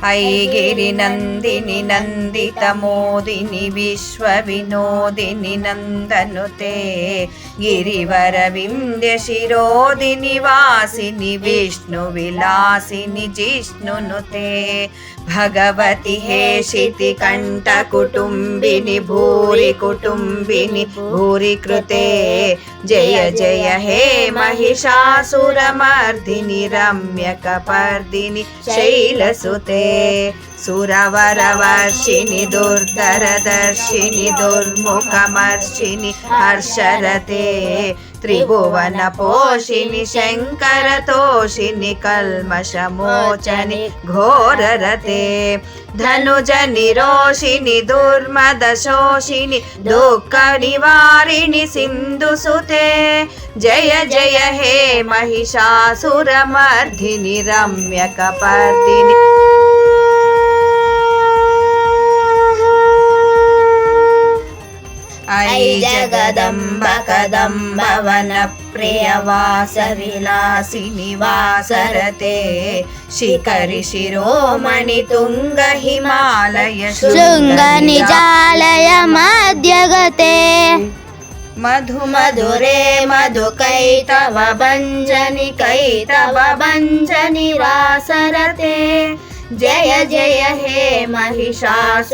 ऐगिरिनन्दिनि नन्दितमोदिनि विश्वविनोदिनि नन्दनुते गिरिवरविन्द्यशिरोदिनि वासिनि विष्णुविलासिनि जिष्णुनुते भगवति हेशिति कण्ठकुटुम्बिनि भूरि कुटुम्बिनि भूरि कृते जय जय हे महिषासुरमर्दिनि रम्यकपर्दिनि शैलसुते सुरवरवर्षिणि दुर्धरदर्शिनि दुर्मुखमर्षिणि हर्षरते त्रिभुवनपोषिणि शङ्करतोषिनि कल्मषमोचनि घोररते धनुजनिरोषिनि दुर्मदशोषिनि दुःखनिवारिणि सिन्धुसुते जय जय हे महिषासुरमर्दिनि रम्यकपर्दिनि ऐ जगदम्ब कदम्ब वनप्रियवासविलासिनि वासरते शिखरि शिरोमणि तुङ्ग हिमालय शृङ्गनिजालय मध्यगते मधु मधुरे मधुकैतव भञ्जनि वासरते जय जय हे महिषासुरमर्दिनि